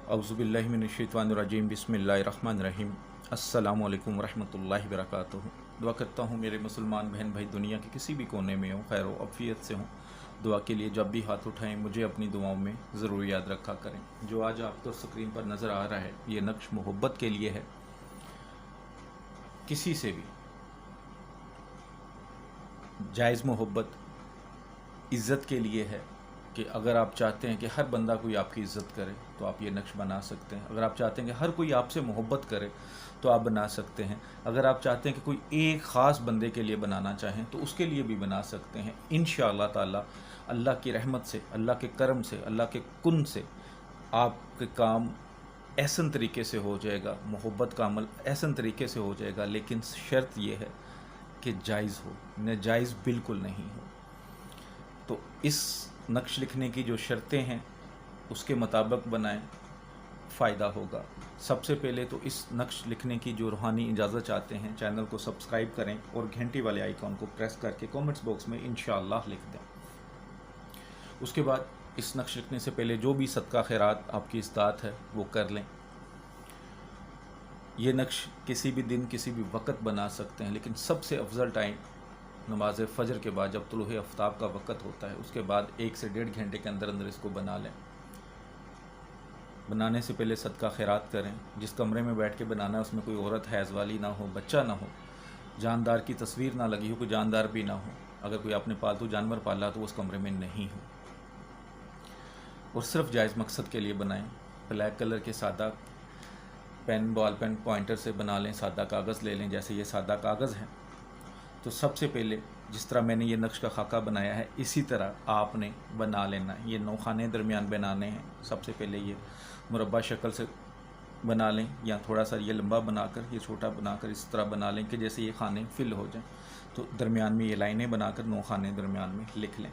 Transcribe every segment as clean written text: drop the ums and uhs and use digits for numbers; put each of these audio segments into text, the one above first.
औज़ुबिल्लाहि मिनश्शैतानिर्रजीम बिस्मिल्लाहिर्रहमानिर्रहीम। अस्सलामु अलैकुम वरहमतुल्लाहि वबरकातुहू। दुआ करता हूँ मेरे मुसलमान बहन भाई दुनिया के किसी भी कोने में हो, खैर व आफियत से हों। दुआ के लिए जब भी हाथ उठाएं मुझे अपनी दुआओं में ज़रूर याद रखा करें। जो आज आपको स्क्रीन पर नज़र आ रहा है ये नक्श मोहब्बत के लिए है। किसी से भी जायज़ मोहब्बत इज़्ज़त के लिए है कि अगर आप चाहते हैं कि हर बंदा कोई आपकी इज़्ज़त करे तो आप ये नक्श बना सकते हैं। अगर आप चाहते हैं कि हर कोई आपसे मोहब्बत करे तो आप बना सकते हैं। अगर आप चाहते हैं कि कोई एक ख़ास बंदे के लिए बनाना चाहें तो उसके लिए भी बना सकते हैं। इंशाअल्लाह ताला अल्लाह की रहमत से, अल्लाह के करम से, अल्लाह के कुन से आपके काम ऐसन तरीके से हो जाएगा, मोहब्बत का अमल ऐसन तरीके से हो जाएगा। लेकिन शर्त यह है कि जायज़ हो, नाजायज़ बिल्कुल नहीं हो। तो इस नक्श लिखने की जो शर्तें हैं उसके मुताबिक बनाएं, फ़ायदा होगा। सबसे पहले तो इस नक्श लिखने की जो रूहानी इजाज़त चाहते हैं चैनल को सब्सक्राइब करें और घंटी वाले आइकॉन को प्रेस करके कमेंट्स बॉक्स में इंशाअल्लाह लिख दें। उसके बाद इस नक्श लिखने से पहले जो भी सदका खैरात आपकी इस्तात है वो कर लें। ये नक्श किसी भी दिन किसी भी वक्त बना सकते हैं, लेकिन सबसे अफजल टाइम नमाज फ़जर के बाद जब तुलूह आफ्ताब का वक़्त होता है उसके बाद 1 से 1.5 घंटे के अंदर अंदर इसको बना लें। बनाने से पहले सदका खैरात करें। जिस कमरे में बैठ के बनाना है उसमें कोई औरत हैज़ वाली ना हो, बच्चा ना हो, जानदार की तस्वीर ना लगी हो, कोई जानदार भी ना हो। अगर कोई आपने पालतू जानवर पाला तो उस कमरे में नहीं हो। और सिर्फ जायज़ मकसद के लिए बनाएं। ब्लैक कलर के सादा पेन, बॉल पेन, पॉइंटर से बना लें। सादा कागज़ ले लें, जैसे ये सादा कागज़ है। तो सबसे पहले जिस तरह मैंने ये नक्श का खाका बनाया है इसी तरह आपने बना लेना है। ये 9 खाने दरमियान बनाने हैं। सबसे पहले ये मुरब्बा शक्ल से बना लें या थोड़ा सा ये लंबा बनाकर, ये छोटा बनाकर इस तरह बना लें कि जैसे ये खाने फिल हो जाएं। तो दरमियान में ये लाइनें बनाकर 9 खाने दरमियान में लिख लें।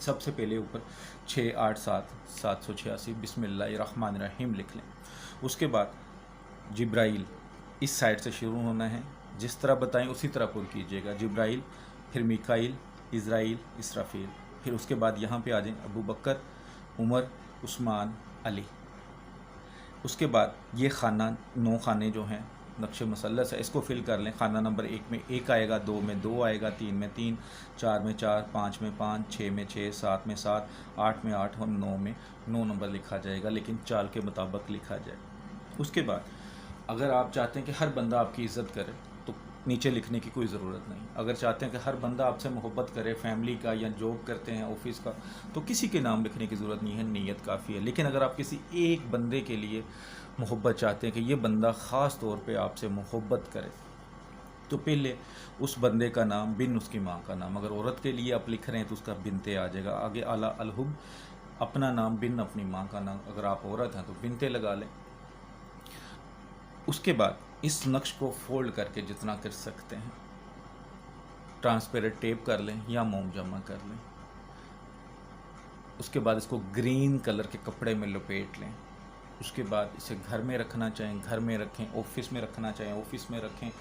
सबसे पहले ऊपर 6, 8, 7, 786 बिस्मिल्लाहिर्रहमानिर्रहीम लिख लें। उसके बाद जिब्राइल इस साइड से शुरू होना है, जिस तरह बताएं उसी तरह पुर कीजिएगा। जिब्राइल, फिर मीकाइल, इज़राइल, इसराफील, फिर उसके बाद यहाँ पे आ जाएं अबू बकर, उमर, उस्मान, अली। उसके बाद ये खाना 9 खाने जो हैं नक्शे मुसल्लस है, इसको फिल कर लें। खाना नंबर 1 में 1 आएगा, 2 में 2 आएगा, 3 में 3, 4 में 4, 5 में 5, 6 में 6, 7 में 7, 8 में 8 और 9 में 9 नंबर लिखा जाएगा, लेकिन चाल के मुताबिक लिखा जाए। उसके बाद अगर आप चाहते हैं कि हर बंदा आपकी इज़्ज़त करे तो नीचे लिखने की कोई ज़रूरत नहीं। अगर चाहते हैं कि हर बंदा आपसे मोहब्बत करे, फैमिली का या जॉब करते हैं ऑफिस का, तो किसी के नाम लिखने की ज़रूरत नहीं है, नीयत काफ़ी है। लेकिन अगर आप किसी एक बंदे के लिए मोहब्बत चाहते हैं कि ये बंदा ख़ास तौर पे आपसे मोहब्बत करे तो पहले उस बंदे का नाम बिन उसकी माँ का नाम। अगर औरत के लिए आप लिख रहे हैं तो उसका बिनते आ जाएगा। आगे आला अलहुब, अपना नाम बिन अपनी माँ का नाम। अगर आप औरत हैं तो बिनते लगा लें। उसके बाद इस नक्श को फोल्ड करके जितना कर सकते हैं ट्रांसपेरेंट टेप कर लें या मोम जमा कर लें। उसके बाद इसको ग्रीन कलर के कपड़े में लपेट लें। उसके बाद इसे घर में रखना चाहें घर में रखें, ऑफिस में रखना चाहें ऑफिस में रखें,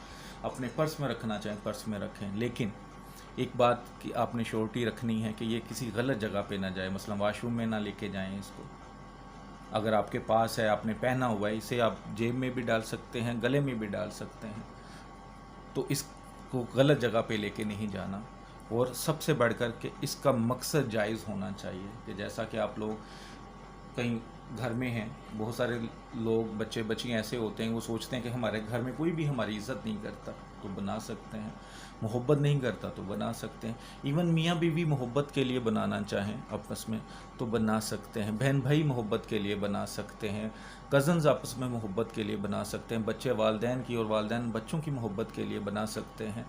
अपने पर्स में रखना चाहें पर्स में रखें। लेकिन एक बात की आपने श्योरिटी रखनी है कि ये किसी गलत जगह पे ना जाए, मसलन वाशरूम में ना लेके जाएं इसको। अगर आपके पास है, आपने पहना हुआ है, इसे आप जेब में भी डाल सकते हैं, गले में भी डाल सकते हैं। तो इसको गलत जगह पे लेके नहीं जाना। और सबसे बढ़कर के इसका मकसद जायज़ होना चाहिए कि जैसा कि आप लोग कहीं घर में हैं, बहुत सारे लोग बच्चे बच्चियाँ ऐसे होते हैं वो सोचते हैं कि हमारे घर में कोई भी हमारी इज़्ज़त नहीं करता तो बना सकते हैं, मोहब्बत नहीं करता तो बना सकते हैं। इवन मियाँ बीवी मोहब्बत के लिए बनाना चाहें आपस में तो बना सकते हैं। बहन भाई मोहब्बत के लिए बना सकते हैं। कज़न्स आपस में मोहब्बत के लिए बना सकते हैं। बच्चे वालदैन की और वालदैन बच्चों की मोहब्बत के लिए बना सकते हैं।